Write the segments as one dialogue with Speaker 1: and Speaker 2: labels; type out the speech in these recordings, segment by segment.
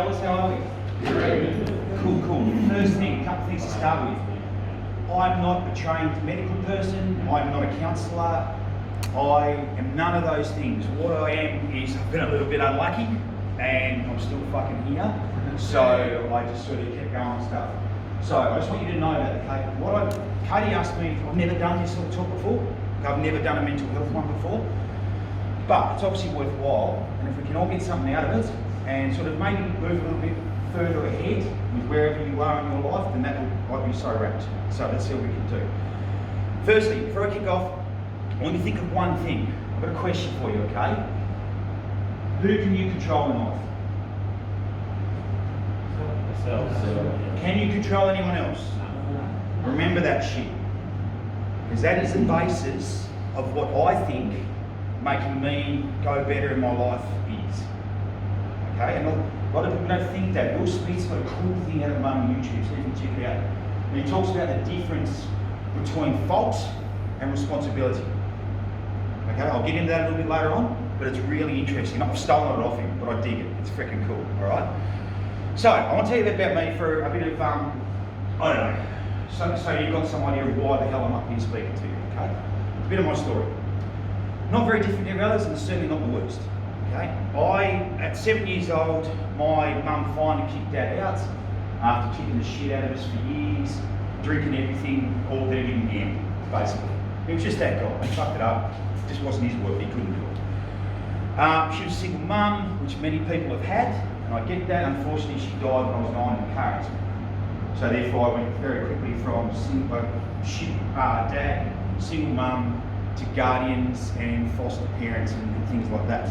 Speaker 1: fellas, how are we? Cool. First thing, a couple things to start with. I'm not a trained medical person, I'm not a counsellor, I am none of those things. What I am is I've been a little bit unlucky and I'm still fucking here. So I just sort of kept going and stuff. So I just want you to know that, Katie asked me, I've never done this sort of talk before. I've never done a mental health one before. But it's obviously worthwhile, and if we can all get something out of it and sort of maybe move a little bit further ahead with wherever you are in your life, then I'd be so wrapped. So let's see what we can do. Firstly, before I kick off, I want you to think of one thing. I've got a question for you, okay? Who can you control in life? Can you control anyone else? Remember that shit. Because that is the basis of what I think making me go better in my life is. Okay? And a lot of people don't think that. Will Smith's got a cool thing out of the moment on YouTube, so you can check it out. And he talks about the difference between fault and responsibility. Okay, I'll get into that a little bit later on, but it's really interesting. I've stolen it off him, but I dig it. It's freaking cool, alright? So, I want to tell you a bit about me for a bit of, I don't know, so you've got some idea of why the hell I'm up here speaking to you, okay? It's a bit of my story. Not very different to others, and certainly not the worst, okay? At 7 years old, my mum finally kicked Dad out after kicking the shit out of us for years, drinking everything, all that he didn't gamble, basically. He was just that guy. He fucked it up. It just wasn't his work. He couldn't do it. She was a single mum, which many people have had, and I get that. Unfortunately, she died when I was 9 in a car accident. So therefore, I went very quickly from dad, single mum, to guardians and foster parents and things like that.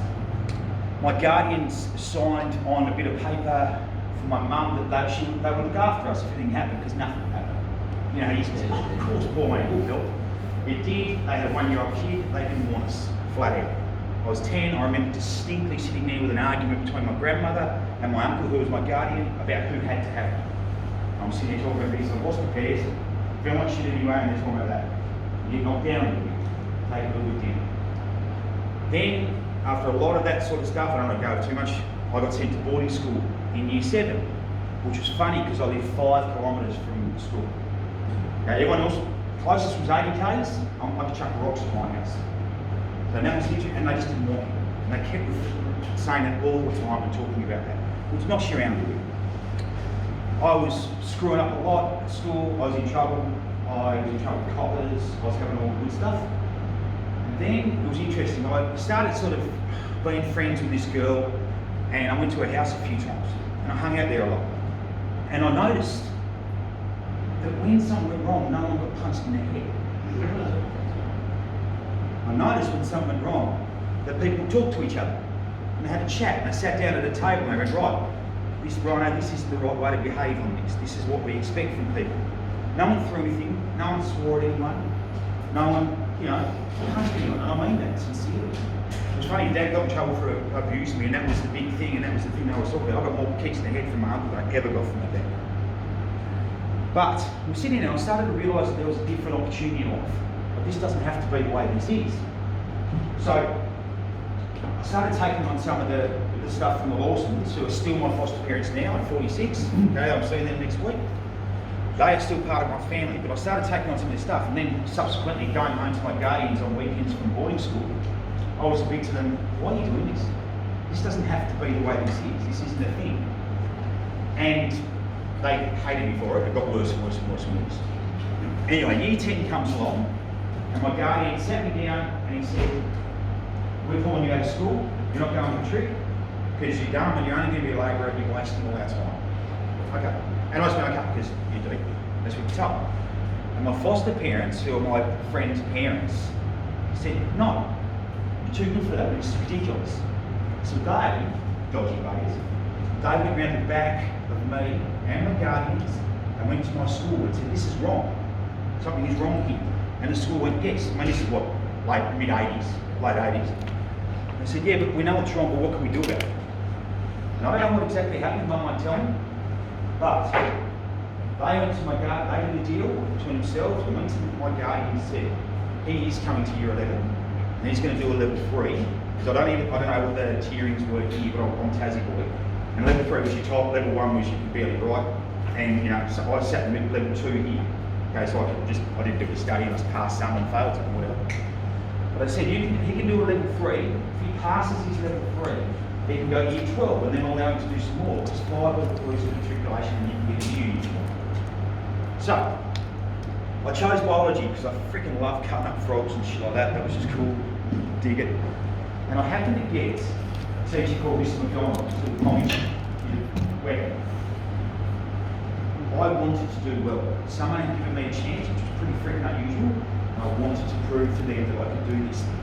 Speaker 1: My guardians signed on a bit of paper for my mum that they would look after us if anything happened, because nothing happened. You know, he said, of course, poor mate will help. It did. They had a 1-year-old kid. They didn't want us, flat out. I was 10. I remember distinctly sitting there with an argument between my grandmother and my uncle, who was my guardian, about who had to have me. I'm sitting there talking about this. I lost the pairs. Very much shit anyway, and they're talking about that. You get knocked down a little bit. Take a little bit down. Then, after a lot of that sort of stuff, I don't want to go too much, I got sent to boarding school in year 7, which was funny because I lived 5 kilometres from school. Okay, everyone else, closest was 80 k's, I could chuck rocks at my house. So that was interesting, and they just didn't want me. And they kept saying that all the time and talking about that, which knocks you around a little bit. I was screwing up a lot at school, I was in trouble with coppers, I was having all the good stuff. And then it was interesting, I started sort of being friends with this girl, and I went to her house a few times, and I hung out there a lot. And I noticed that when something went wrong, no one got punched in the head. I noticed when something went wrong, that people talked to each other, and they had a chat, and they sat down at a table, and they went, right, this is the right way to behave on this. This is what we expect from people. No one threw anything, no one swore at anyone, no one, punched anyone, and I mean that sincerely. It was funny, Dad got in trouble for abusing me, and that was the big thing, and that was the thing I was talking about. I got more kicks in the head from my uncle than I ever got from my dad. But I'm sitting there and I started to realise that there was a different opportunity in life. But this doesn't have to be the way this is. So I started taking on some of the stuff from the Lawsons, who are still my foster parents now at 46. Okay, I'm seeing them next week. They are still part of my family, but I started taking on some of this stuff, and then subsequently going home to my guardians on weekends from boarding school. I was a bit to them, why are you doing this? This doesn't have to be the way this is. This isn't a thing. And they hated me for it. It got worse and worse and worse and worse. Anyway, year 10 comes along, and my guardian sat me down and he said, we're pulling you out of school. You're not going on a trip because you're dumb and you're only going to be a labourer and you're wasting all our time. Okay. And I was going, okay, because you do. That's what you tell them. And my foster parents, who are my friend's parents, said, no, you're too good for that. It's ridiculous. So they, dodgy buggers, they went round the back of me and my guardians and went to my school and said, this is wrong. Something is wrong here. And the school went, yes. I mean, this is what, mid-80s, late 80s. They said, yeah, but we know what's wrong, but what can we do about it? And I don't know what exactly happened, Mum won't tell me, but they went to my guard, they did a deal between themselves, and went to my guardian and said, he is coming to year 11, and he's going to do a level 3, because I don't know what the tierings were here, but I'm Tassie boy. And level 3 was your top, level 1 was you could barely write. And so I sat in level 2 here. Okay, so I did a bit of study and I passed some and failed some, whatever. But I said, he can do a level 3. If he passes his level 3, he can go to year 12 and then I'll allow him to do some more. Just 5 level 3s of matriculation and you can get a new year 12. So, I chose biology because I freaking love cutting up frogs and shit like that. That was just cool. Dig it. And I happened to get a teacher called Mr. McDonald, who's a little comic weapon. I wanted to do well. Someone had given me a chance, which was pretty freaking unusual, and I wanted to prove to them that I could do this thing.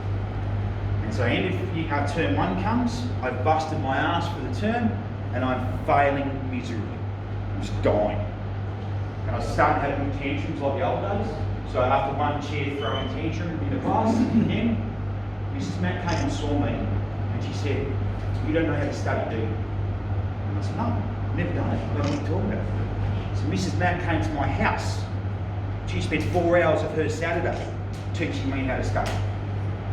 Speaker 1: And so end of term 1 comes, I've busted my ass for the term, and I'm failing miserably. I'm just dying. And I started having tantrums like the old days. So after one chair throwing tantrum in the class, then Mrs. Matt came and saw me, and she said, "You don't know how to study, do you?" And I said, "No, I've never done it. I don't know what you're talking about." So Mrs. Matt came to my house. She spent 4 hours of her Saturday teaching me how to study,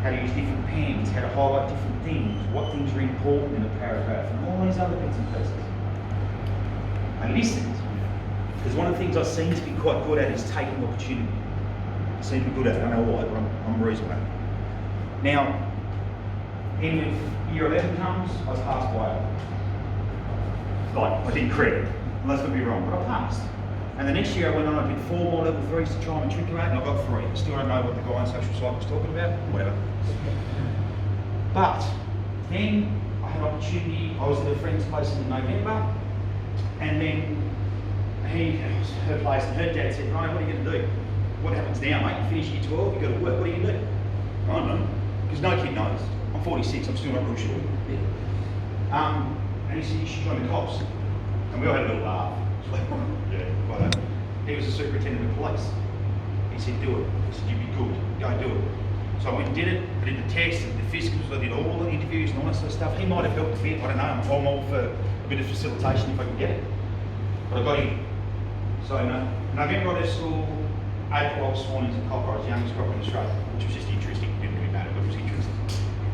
Speaker 1: how to use different pens, how to highlight different things, what things are important in a paragraph, and all these other bits and pieces. I listened, because one of the things I seem to be quite good at is taking opportunity. I seem to be good at it, I don't know why, but I'm reasonable at it. Now, end of year 11 comes, I passed bio. Like, I didn't credit. Well, that's going to be wrong, but I passed. And the next year I went on, I did 4 more level 3s to try and matriculate, and I got 3. I still don't know what the guy on social psych was talking about, whatever. But then I had an opportunity, I was at a friend's place in November, and then her place, and her dad said, "Ryan, what are you going to do? What happens now, mate? You finish year 12, you've got to work, what are you going to do?" I don't know, because no kid knows. I'm 46, I'm still not real sure. And he said, "You should join the cops." And we all had a little laugh. Yeah, well, he was the superintendent of police. He said, "Do it." I said, "You'd be good, go do it." So I went and did it. I did the tests, the physicals, I did all the interviews and all that sort of stuff. He might have helped a bit, I don't know. I'm all for a bit of facilitation if I can get it. But I got in. So November I left school, April I was sworn into cop. I was the youngest cop in Australia, which was just interesting. It didn't really matter, but it was interesting.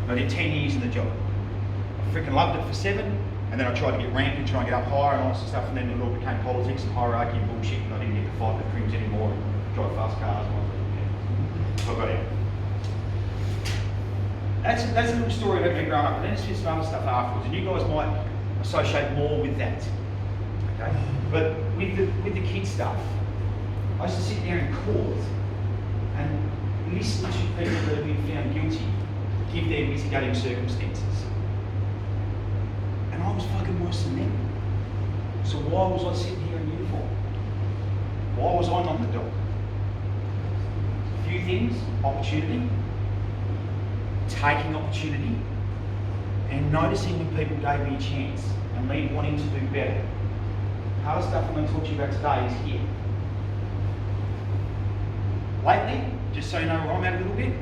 Speaker 1: And I did 10 years in the job. I freaking loved it for 7, and then I tried to get ramped and try and get up higher and all that stuff, and then it all became politics and hierarchy and bullshit, and I didn't get to fight with crims anymore and drive fast cars and all that. So I got out. That's a little story about me growing up, and then it's just some other stuff afterwards, and you guys might associate more with that. Okay? But with the kid stuff, I used to sit there in court and listen to people that have been found guilty give their mitigating circumstances. And I was fucking worse than them. So why was I sitting here in uniform? Why was I not the dog? A few things: opportunity, taking opportunity, and noticing when people gave me a chance and me wanting to do better. Other stuff I'm going to talk to you about today is here. Lately, just so you know where I'm at a little bit,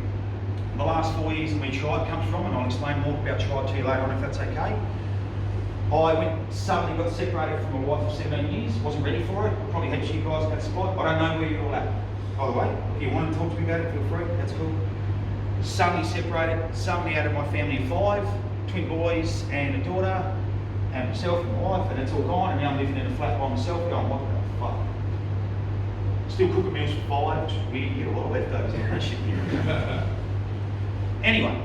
Speaker 1: the last 4 years and where Tribe comes from, and I'll explain more about Tribe to you later on if that's okay. I suddenly got separated from a wife of 17 years, wasn't ready for it. Probably had you guys at that spot. I don't know where you're all at. By the way, if you want to talk to me about it, feel free, that's cool. Suddenly separated, suddenly out of my family of 5, twin boys and a daughter, and myself and my wife, and it's all gone, and now I'm living in a flat by myself going, what the fuck? Still cooking meals for 5, which is weird, you get a lot of leftovers and that shit here. Anyway,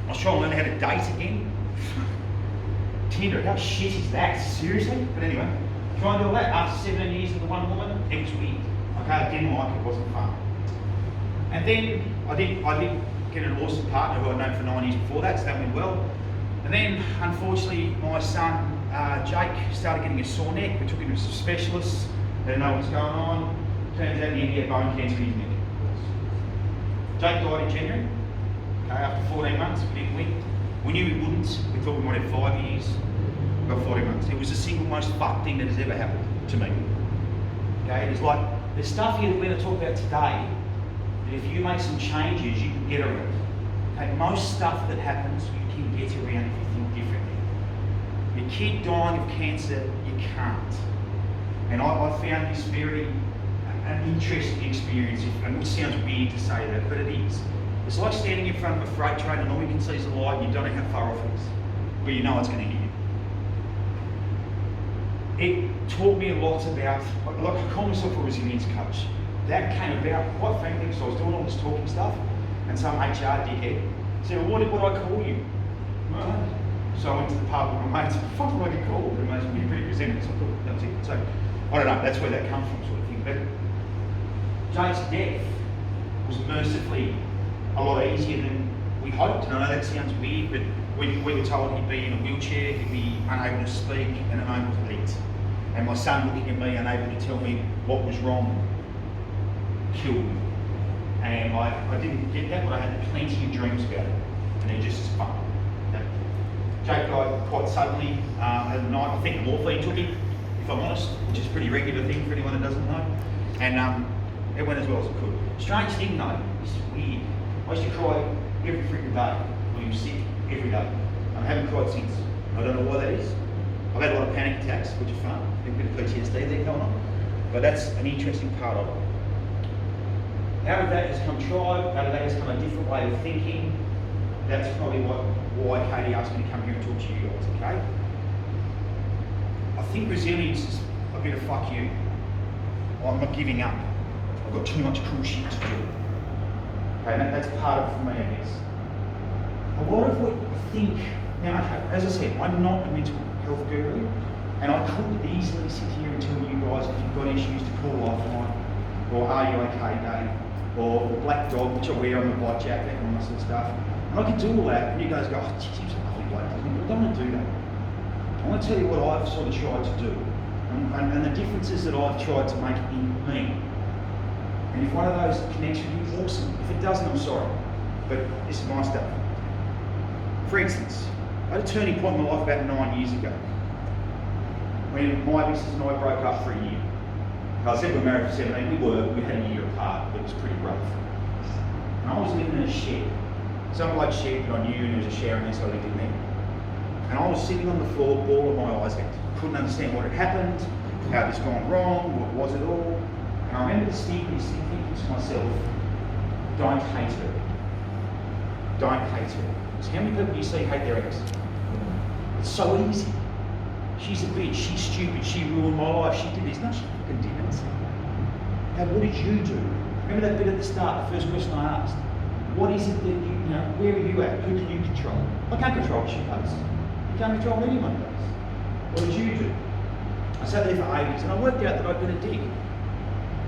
Speaker 1: I was trying to learn how to date again. Tinder, how shit is that? Seriously? But anyway, trying to do all that after 17 years with the one woman, it was weird. Okay, I didn't like it, it wasn't fun. And then I did get an awesome partner who I'd known for 9 years before that, so that went well. And then, unfortunately, my son, Jake, started getting a sore neck. We took him to some specialists. They didn't know what's going on. Turns out he had bone cancer in his neck. Jake died in January. Okay, after 14 months, we didn't win. We knew we wouldn't. We thought we might have 5 years. We got 14 months. It was the single most fucked thing that has ever happened to me. Okay, it's like, there's stuff here that we're going to talk about today that if you make some changes, you can get around. Okay, most stuff that happens, you can get around if you think differently. Your kid dying of cancer, you can't. And I found this very an interesting experience, and it sounds weird to say that, but it is. It's like standing in front of a freight train and all you can see is a light and you don't know how far off it is, but you know it's going to hit you. it taught me a lot about, like I call myself a resilience coach. That came about quite frankly because I was doing all this talking stuff and some HR dickhead said, well, what would I call you? Right. So I went to the pub with my mates, fuck what I get called? And mates would be pretty resented, so I thought that was it. So I don't know, that's where that comes from sort of thing. But Jake's death was mercifully a lot easier than we hoped. And I know that sounds weird, but we were told he'd be in a wheelchair, he'd be unable to speak and unable to eat. And my son looking at me, unable to tell me what was wrong, killed me. And I didn't get that, but I had plenty of dreams about it. And they're just as fun. Jake died quite suddenly at night. I think morphine took him, if I'm honest, which is a pretty regular thing for anyone that doesn't know. And it went as well as it could. Strange thing though, this is weird. I used to cry every freaking day when he was sick, every day. I haven't cried since. I don't know why that is. I've had a lot of panic attacks, which are fun. A bit of PTSD there going on. But that's an interesting part of it. Out of that has come tribe, out of that has come a different way of thinking. That's probably why Katie asked me to come here and talk to you guys, okay? I think resilience is a bit of fuck you. I'm not giving up. I've got too much cool shit to do. Okay, and that's part of it for me, I guess. A lot of what I think, now okay, as I said, I'm not a mental health guru, and I could easily sit here and tell you guys if you've got issues to call Lifeline, or Are You OK Day, or Black Dog, which I wear on the bike jacket and all that sort of stuff. And I could do all that, and you guys go, oh, geez, he's a lovely bloke, doesn't he? But I don't want to do that. I want to tell you what I've sort of tried to do, and the differences that I've tried to make in me. And if one of those connects with you, awesome. If it doesn't, I'm sorry. But this is my stuff. For instance, I had a turning point in my life about 9 years ago, when my missus and I broke up for a year. I said we were married for 17, we had a year apart, but it was pretty rough. And I was living in a shed. Some bloke shed that I knew, and there was a shower in there, so I lived in there. And I was sitting on the floor, bawling my eyes out. Couldn't understand what had happened, how this gone wrong, what was it all. And I remember distinctly thinking to myself, don't hate her. Don't hate her. Because how many people do you see hate their ex? It's so easy. She's a bitch, she's stupid, she ruined my life, she did this. No, she fucking didn't. Now, what did you do? Remember that bit at the start, the first question I asked? What is it that you know, where are you at? Who can you control? I can't control what she does. You can't control what anyone does. What did you do? I sat there for ages and I worked out that I'd been a dick.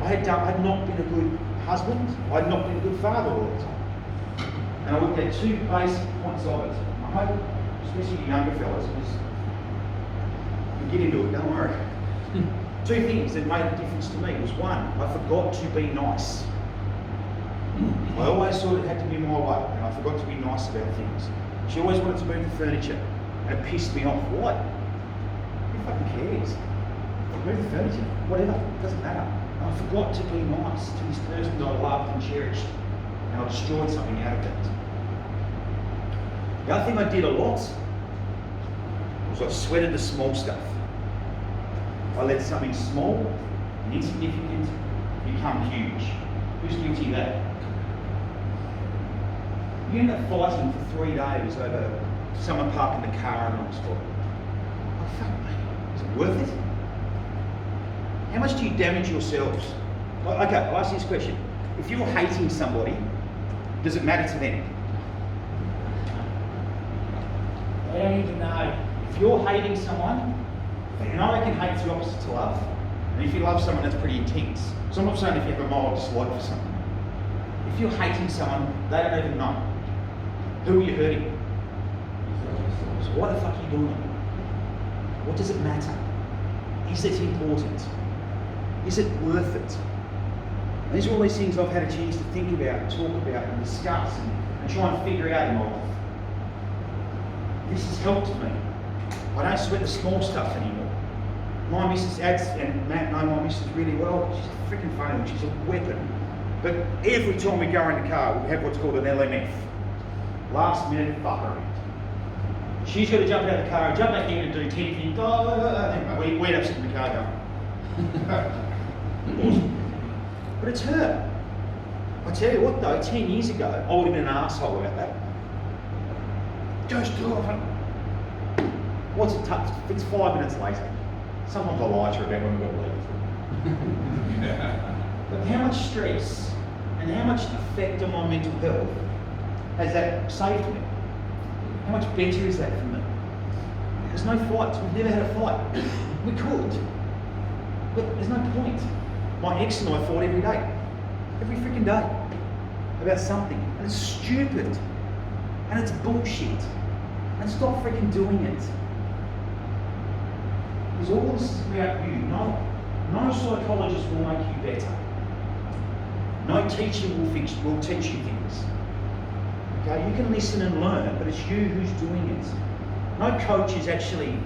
Speaker 1: I had not been a good husband, I had not been a good father all the time. And I looked at two basic points of it. I hope, especially you younger fellas, because you get into it, don't worry. Two things that made a difference to me was one, I forgot to be nice. I always thought it had to be my way, and I forgot to be nice about things. She always wanted to move the furniture, and it pissed me off. Why? Who fucking cares? Move the furniture, whatever, it doesn't matter. And I forgot to be nice to this person that I loved and cherished, and I destroyed something out of that. The other thing I did a lot was I sweated the small stuff. I let something small and insignificant become huge. Who's guilty of that? You end up fighting for 3 days over someone parking the car in Oxford. Oh, fuck me. Is it worth it? How much do you damage yourselves? Okay, I'll ask you this question. If you're hating somebody, does it matter to them?
Speaker 2: They don't even know.
Speaker 1: If you're hating someone, and I reckon hate's the opposite to love. And if you love someone, that's pretty intense. So I'm not saying if you have a mild dislike for someone. If you're hating someone, they don't even know. Who are you hurting? So why the fuck are you doing it? What does it matter? Is it important? Is it worth it? And these are all these things I've had a chance to think about and talk about and discuss and try and figure out in my life. This has helped me. I don't sweat the small stuff anymore. My missus adds, and Matt know my missus really well, she's a freaking funny one, she's a weapon. But every time we go in the car, we have what's called an LMF. Last minute fuckery. She's got to jump out of the car and jump back in and do 10 things. We end up sitting in the car going. Awesome. But it's her. I tell you what though, 10 years ago, I would have been an arsehole about that. Just do it. What's it tough? It's 5 minutes later. Sometimes I lie to her about when we've got to leave. But how much stress and how much effect on my mental health has that saved me? How much better is that for me? There's no fights. We've never had a fight. We could, but there's no point. My ex and I fought every day. Every freaking day. About something. And it's stupid. And it's bullshit. And stop freaking doing it. Because all this is about you. No psychologist will make you better. No teacher will teach you things. Okay, you can listen and learn, but it's you who's doing it. No coach is actually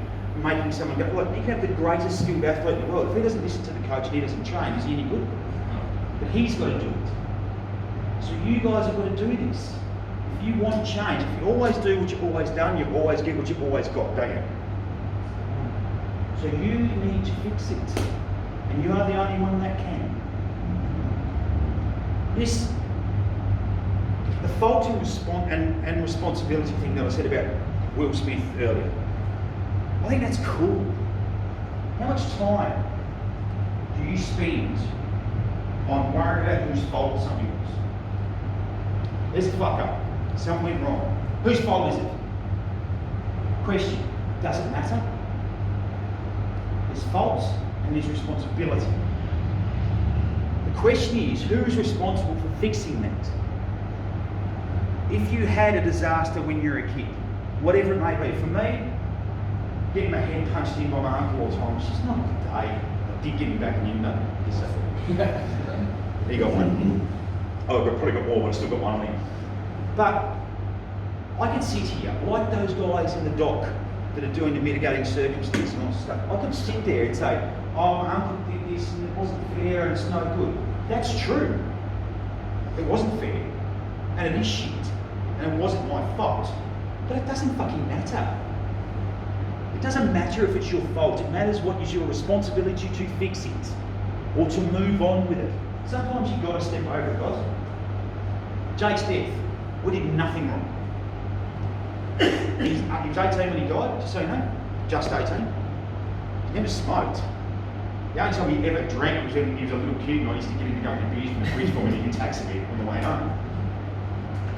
Speaker 1: making someone go, look, you can have the greatest skilled athlete in the world. If he doesn't listen to the coach and he doesn't train, is he any good? But he's got to do it. So you guys have got to do this. If you want change, if you always do what you've always done, you always get what you've always got, don't you? So you need to fix it. And you are the only one that can. The fault and responsibility thing that I said about Will Smith earlier, I think that's cool. How much time do you spend on worrying about whose fault something was? There's a fuck up. Something went wrong. Whose fault is it? Question. Does it matter? There's faults and there's responsibility. The question is, who is responsible for fixing that? If you had a disaster when you were a kid, whatever it may be, for me, getting my head punched in by my uncle all the time, it's just not a good day. I did get him back in the He got one. Oh, I've probably got more, but I still got one on him. But I can sit here, like those guys in the dock that are doing the mitigating circumstances and all stuff. I can sit there and say, oh, my uncle did this and it wasn't fair and it's no good. That's true. It wasn't fair. And it is shit. And it wasn't my fault. But it doesn't fucking matter. It doesn't matter if it's your fault. It matters what is your responsibility to fix it or to move on with it. Sometimes you've got to step over it, guys. Jake's death. We did nothing wrong. He was 18 when he died, just so you know. Just 18. He never smoked. The only time he ever drank was when he was a little kid and I used to get him to go get beers from the fridge for me and taxi me on the way home.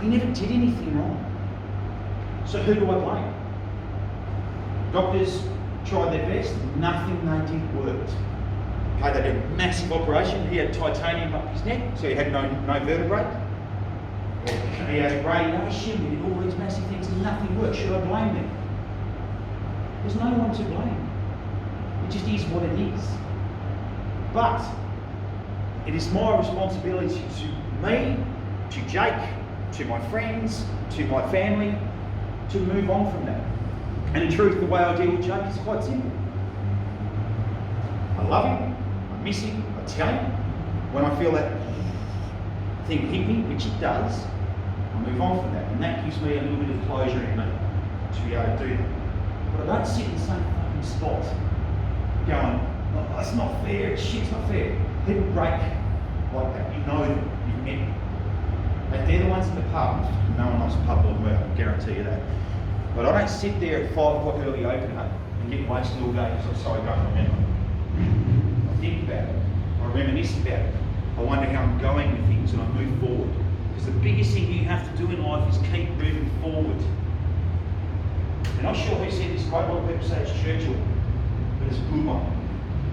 Speaker 1: He never did anything wrong. So who do I blame? Doctors tried their best, nothing they did worked. Okay, they did a massive operation. He had titanium up his neck, so he had no vertebrae. He had radiation, he did all these massive things and nothing worked. Should I blame them? There's no one to blame. It just is what it is. But it is my responsibility to me, to Jake, to my friends, to my family, to move on from that. And in truth, the way I deal with Jake is quite simple. I love him, I miss him, I tell him. When I feel that thing hit me, which it does, I move on from that. And that gives me a little bit of closure in me to be able to do that. But I don't sit in the same fucking spot going, oh, that's not fair, it's shit, it's not fair. People break like that. You know them, you've met them. And they're the ones in the pub. No one likes a pub more than me, I can guarantee you that. But I don't sit there at 5 o'clock early opener and get wasted all day because I'm sorry, I don't remember. I think about it. I reminisce about it. I wonder how I'm going with things and I move forward. Because the biggest thing you have to do in life is keep moving forward. I'm not sure who said this quote, a lot of people say it's Churchill, but it's a good one.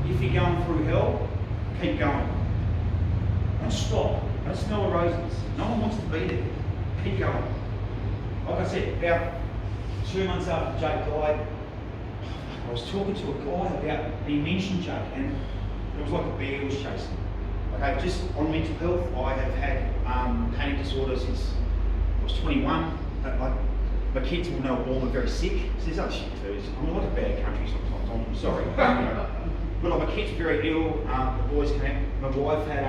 Speaker 1: If you're going through hell, keep going. Don't stop. Don't smell the roses. No one wants to be there. Keep going. Like I said, about 2 months after Jake died, I was talking to a guy about, he mentioned Jake, and it was like a bear was chasing. Okay, just on mental health, I have had panic disorder since I was 21. My kids will know all are very sick. So there's other shit too. I'm like a bad country sometimes. I'm sorry. But like my kids are very ill. The boys came. My wife had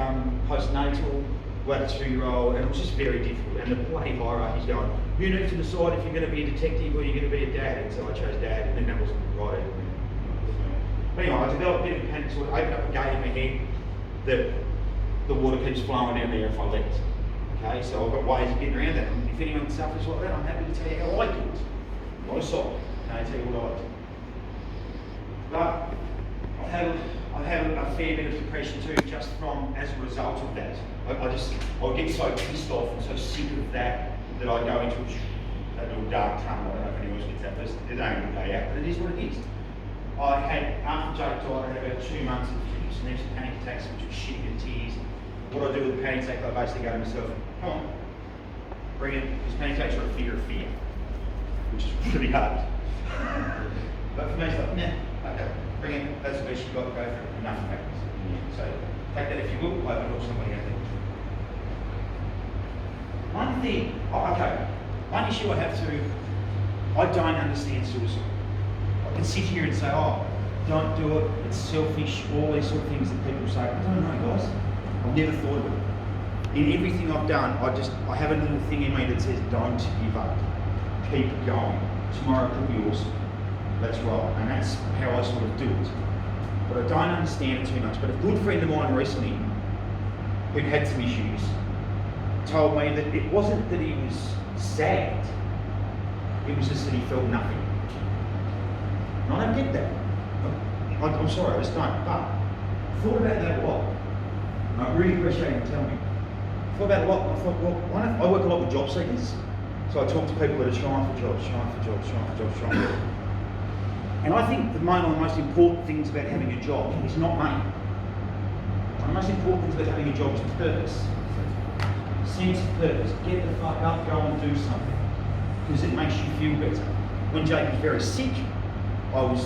Speaker 1: postnatal. We had a 2-year-old, and it was just very difficult. And the bloody hierarchy's going, you need to decide if you're going to be a detective or you're going to be a dad. And so I chose dad, and then that wasn't right. But anyway, I developed a bit of panic disorder. I opened up a gate in my head that the water keeps flowing down there if I let it. Okay, so I've got ways of getting around that. And if anyone suffers like that, I'm happy to tell you how I do it. Not a sock. Can I tell you what I do? But I've had a fair bit of depression too, just from as a result of that. I get so pissed off and so sick of that I go into a little dark tunnel. I don't know if anyone else gets that, but it ain't a good day out, but it is what it is. I had, after Jake died, I had about 2 months of fits and then panic attacks, which was shit and tears. What I do with a panic attack, I basically go to myself, come on, bring it, because panic attacks are a fear of fear, which is pretty hard. But for me, it's like, nah, okay, bring it, that's the best you've got, go for it, enough practice. So take that if you will, I will help somebody out there. One thing, one issue I have I don't understand suicide. I can sit here and say, oh, don't do it, it's selfish, all these sort of things that people say. I don't know, guys. I've never thought of it. In everything I've done, I have a little thing in me that says, don't give up. Keep going. Tomorrow could be awesome. That's right, and that's how I sort of do it. But I don't understand it too much. But a good friend of mine recently, who'd had some issues, told me that it wasn't that he was sad, it was just that he felt nothing. And I don't get that. I'm sorry, I just don't. But I thought about that a lot. And I really appreciate him telling me. I thought about it a lot. I thought, well, I work a lot with job seekers. So I talk to people that are trying for jobs. And I think one of the most important things about having a job is not money. One of the most important things about having a job is purpose. Sense of purpose. Get the fuck up, go and do something. Because it makes you feel better. When Jake was very sick, I was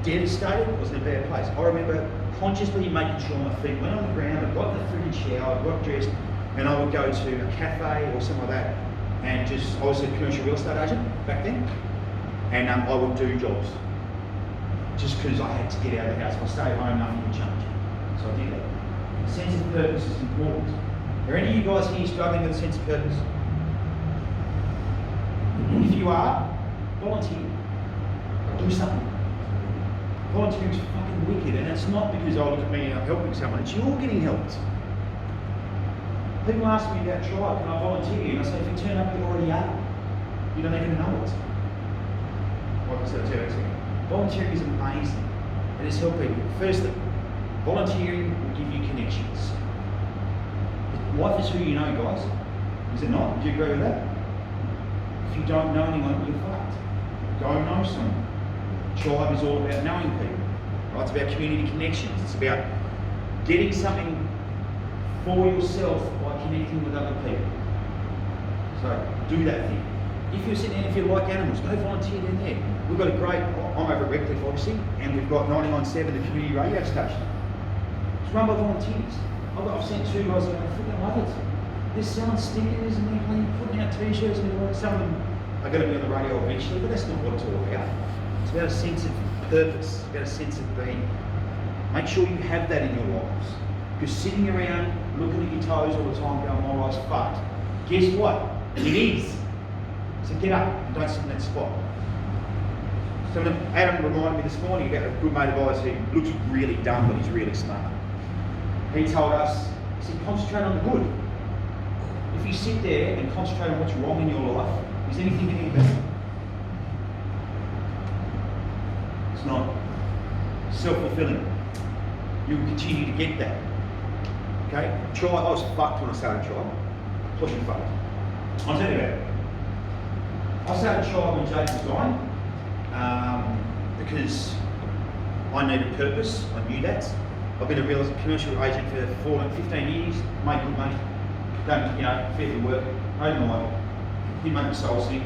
Speaker 1: devastated. I was in a bad place. I remember consciously making sure my feet went on the ground, I got in the friggin' shower, I got dressed, and I would go to a cafe or something like that, and I was a commercial real estate agent back then, and I would do jobs. Just because I had to get out of the house. If I stayed home, nothing would change. So I did that. A sense of purpose is important. Are any of you guys here struggling with a sense of purpose? If you are, volunteer. Do something. Volunteering is fucking wicked, and it's not because, oh, look at me, I'm helping someone. It's you're getting helped. People ask me about Tribe, can I volunteer? And I say, if you turn up, you already are. You don't even know it. Like I said, volunteering is amazing. It has helped people. Firstly, volunteering will give you connections. Life is who you know, guys. Is it not? Do you agree with that? If you don't know anyone, you're fucked. Go know someone. Tribe is all about knowing people. Right? It's about community connections. It's about getting something for yourself by connecting with other people. So do that thing. If you're sitting there, if you like animals, go volunteer in there. We've got a great, I'm over at Redcliffe obviously, and we've got 99.7, the community radio station. It's run by volunteers. I've sent 2 guys that I freaking love it. They're selling stickers and they're putting out t-shirts and they're like, some of them are going to be on the radio eventually, but that's not what it's all about. It's about a sense of purpose, it's about a sense of being. Make sure you have that in your lives. Because sitting around looking at your toes all the time going, my life's fucked. Guess what? It is. So get up and don't sit in that spot. So Adam reminded me this morning about a good mate of ours who looks really dumb but he's really smart. He told us, he said, concentrate on the good. If you sit there and concentrate on what's wrong in your life, is anything any better? It's not. Self-fulfilling. You'll continue to get that. Okay? Tribe, I was fucked when I started Tribe. Pushing fucked. I'll tell you about it. I started Tribe when Jake was dying because I needed purpose. I knew that. I've been a commercial agent for 15 years, made good money, done, fairly work, made my life, didn't make my soul sick.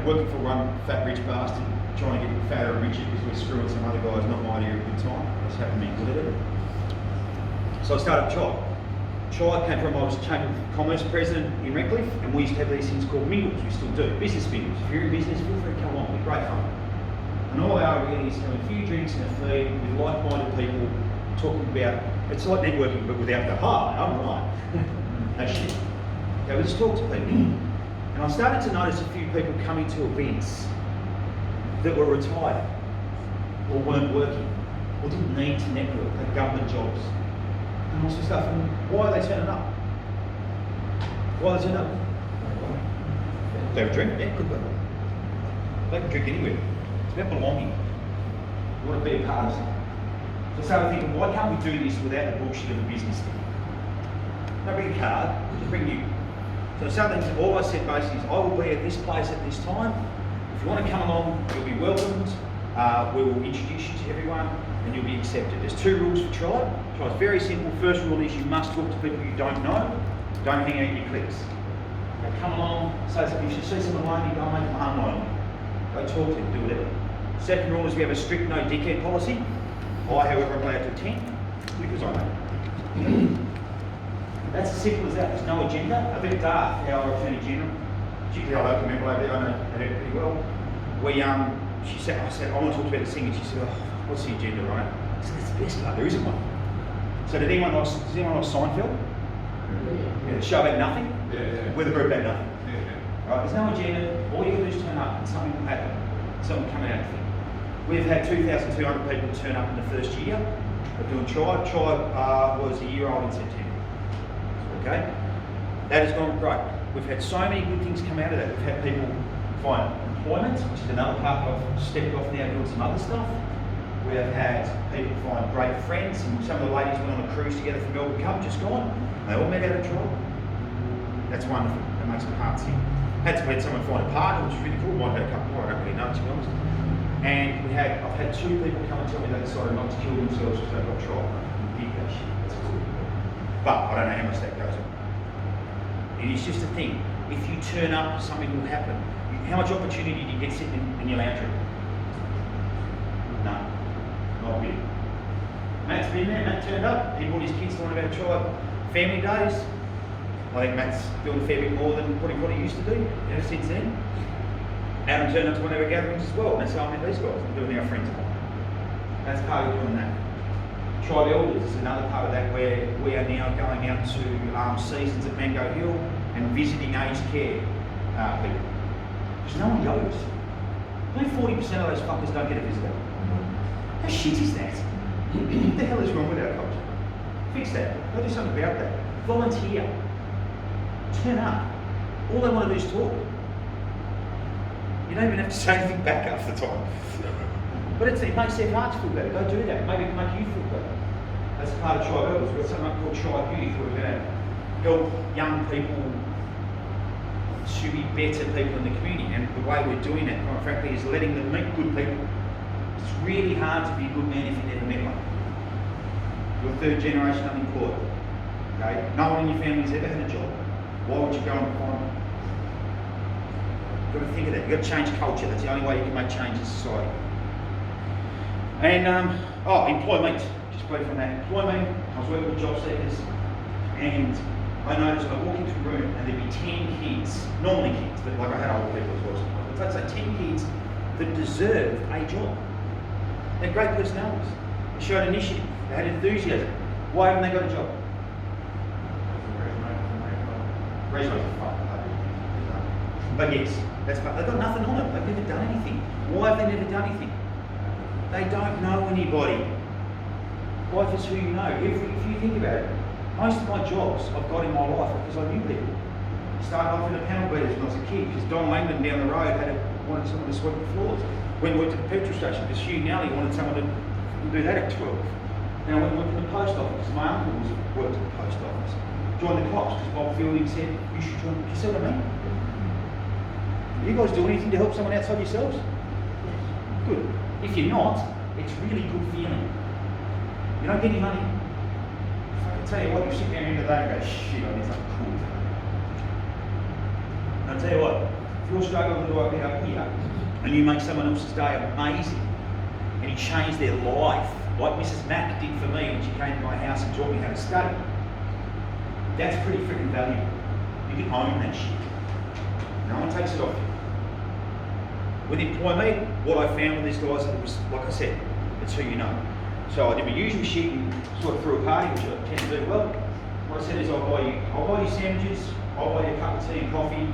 Speaker 1: Working for one fat rich bastard, trying to get fatter and richer because we're screwing some other guys, not my idea of a good time. I just happened to be good at it. So I started Tribe. Tribe came from, I was Chamber of Commerce President in Redcliffe, and we used to have these things called mingles, we still do, business mingles. If you're in business, feel free to come along, it'll be great fun. And all they are really is having a few drinks and a feed with like-minded people talking about, it's like networking but without the hi, I'm right. No shit. Okay, we just talk to people. And I started to notice a few people coming to events that were retired or weren't working or didn't need to network, had government jobs. And all sorts of stuff. And why are they turning up? Why are they turning up? They have a drink? Yeah, could be. They can drink anywhere. It's about belonging. You want to be a part of something. So I started thinking, why can't we do this without the bullshit of a business thing? Don't bring a card, just bring you. So something, all I said basically is, I will be at this place at this time. If you want to come along, you'll be welcomed. We will introduce you to everyone and you'll be accepted. There's 2 rules for Tribe. Tribe's very simple. First rule is you must talk to people you don't know. Don't hang out in your cliques. Okay, come along, say something. If you see someone lonely, go and make them unlonely. Go talk to them, do whatever. Second rule is we have a strict no dickhead policy. I, however, am allowed to attend because I know. That's as simple as that. There's no agenda. A bit Darth, our Attorney General, particularly our local member over there, I know her pretty well. She said, I said, I want to talk about the singing. She said, oh, what's the agenda, right? I said, it's the best part, there isn't one. So does anyone like Seinfeld? Yeah. The show about nothing?
Speaker 3: Yeah.
Speaker 1: We're the group about nothing.
Speaker 3: Yeah.
Speaker 1: Right, there's no agenda. All you can do is turn up and something will happen. Something will come out of it. We've had 2,200 people turn up in the first year of doing Tribe. Tribe was a year old in September. Okay? That has gone great. We've had so many good things come out of that. We've had people find employment, which is another part I've stepped off now doing some other stuff. We have had people find great friends, and some of the ladies went on a cruise together from Melbourne Cup, just gone. They all met out of Tribe. That's wonderful. That makes my heart sing. Had someone find a partner, which is really cool. Might have had a couple more, I don't really know, to be honest. And I've had 2 people come and tell me they decided not to kill themselves because they've got Tribe. Big that shit. That's cool. But I don't know how much that goes on. It is just a thing. If you turn up, something will happen. How much opportunity do you get sitting in your lounge room? None. Not a bit. Matt's been there. Matt turned up. He brought his kids to one of our Tribe family days. I think Matt's doing a fair bit more than what he used to do since then. Adam turned up to one of our gatherings as well. And so I met these guys. I'm doing our friends. That's part of doing that. Tribe Elders is another part of that, where we are now going out to seasons at Mango Hill and visiting aged care people. Because no one goes. Only 40% of those fuckers don't get a visitor. How shit is that? What the hell is wrong with our culture? Fix that. Go do something about that. Volunteer. Turn up. All they want to do is talk. You don't even have to say anything back half the time. But it makes their hearts feel better. Go do that. Maybe it can make you feel better. That's part of Tribe Elders. We've got something called Tribe Youth, where we're going to help young people to be better people in the community. And the way we're doing that, quite frankly, is letting them meet good people. It's really hard to be a good man if you never met one. You're 3rd generation unemployed. Okay? No one in your family's ever had a job. Why would you go and find one? You've got to think of that. You've got to change culture. That's the only way you can make change in society. And employment. Just brief on that. Employment. I was working with job seekers, and I noticed when I walk into a room and there'd be 10 kids, normally kids, but like I had older people as well. But I'd say 10 kids that deserved a job. They're great personalities. They showed initiative. They had enthusiasm. Why haven't they got a job? Resumes are fucked. But yes, they've got nothing on it. They've never done anything. Why have they never done anything? They don't know anybody. Life is who you know. If you think about it, most of my jobs I've got in my life because I knew people. I started off in the panel beaters when I was a kid, because Don Langdon down the road wanted someone to sweep the floors. Went and worked at the petrol station because Hugh Nally wanted someone to do that at 12. Then I went and worked in the post office because my uncle worked at the post office. Joined the cops because Bob Fielding said, you should join. You see what I mean? Do you guys do anything to help someone outside yourselves? Good. If you're not, it's really good feeling. You don't get any money. I tell you what, you sit down in the day and go, shit, I need something cool. And I'll tell you what, if you're struggling to work out here and you make someone else's day amazing and you change their life, like Mrs. Mack did for me when she came to my house and taught me how to study, that's pretty freaking valuable. You can own that shit. No one takes it off you. With Employ Me, what I found with these guys, it was, like I said, it's who you know. So I did my usual shit and sort of threw a party, which I tend to do well. What I said is, I'll buy you sandwiches, I'll buy you a cup of tea and coffee.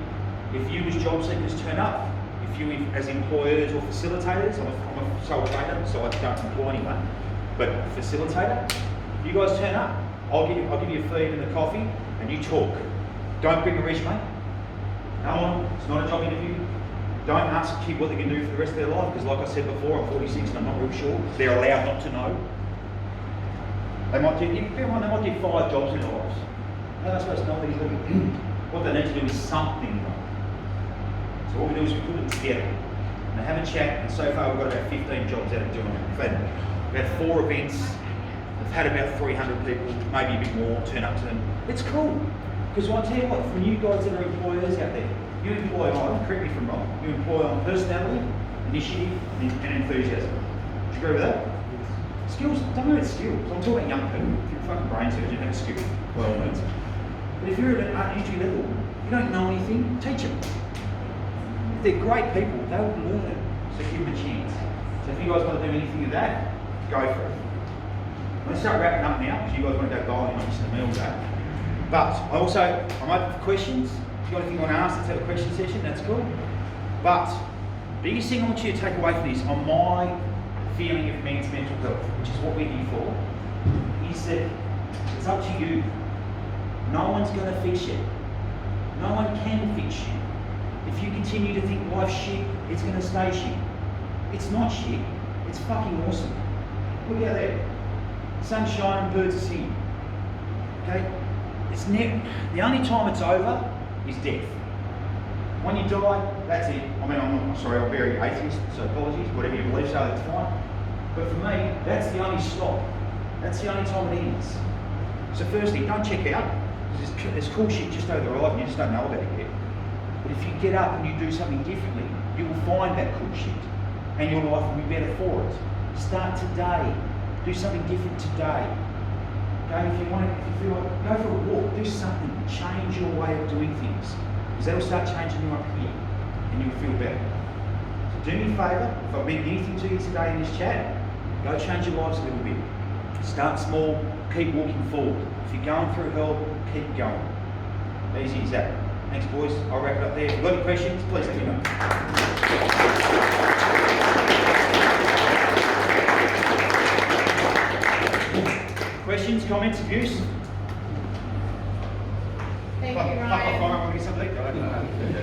Speaker 1: If you as job seekers turn up, if you as employers or facilitators, I'm a sole trader, so I don't employ anyone, but facilitator, if you guys turn up, I'll give you a feed and a coffee, and you talk. Don't bring a resume. No one, it's not a job interview. Don't ask a kid what they can do for the rest of their life, because like I said before, I'm 46 and I'm not real sure. They're allowed not to know. They might do, they might do 5 jobs in their lives. How are they supposed to know what they're doing? What they need to do is something right. So what we do is we put it together and they have a chat, and so far we've got about 15 jobs out of doing it. We've had 4 events, we've had about 300 people, maybe a bit more, turn up to them. It's cool, because I tell you what, from you guys that are employers out there, you employ on, correct me if I'm wrong, you employ on personality, initiative, and enthusiasm. Do you agree with that? Skills, don't know about skills. I'm talking about young people. If you're a fucking brain surgeon, have a skill, by all means. But if you're at an entry level, you don't know anything, teach them. If they're great people, they will learn. So give them a chance. So if you guys want to do anything of that, go for it. I'm going to start wrapping up now, because you guys want to go bowling, I'm missing a meal day. But I'm open for questions. If you've got anything you want to ask, let's have a question session, that's cool. But biggest thing I want you to take away from this, on my feeling of men's mental health, which is what we're here for, is that it's up to you. No one's going to fix you. No one can fix you. If you continue to think life's shit, it's going to stay shit. It's not shit. It's fucking awesome. Look out there. Sun's shining, birds are singing. Okay? The only time it's over is death. When you die, that's it. I mean, I'm sorry, I'm very atheist, so apologies. Whatever you believe, so that's fine. But for me, that's the only stop. That's the only time it ends. So firstly, don't check out. There's cool shit just over the horizon, you just don't know about it yet. But if you get up and you do something differently, you will find that cool shit. And your life will be better for it. Start today. Do something different today. Okay, if you feel like, go for a walk, do something, change your way of doing things. Because that'll start changing you up here, and you'll feel better. So do me a favour, if I've meant anything to you today in this chat, go change your lives a little bit. Start small, keep walking forward. If you're going through hell, keep going. Easy as that. Thanks boys, I'll wrap it up there. If you've got any questions, please let me know. Questions, comments, abuse?
Speaker 3: Thank you, Ryan.
Speaker 1: I want to get something.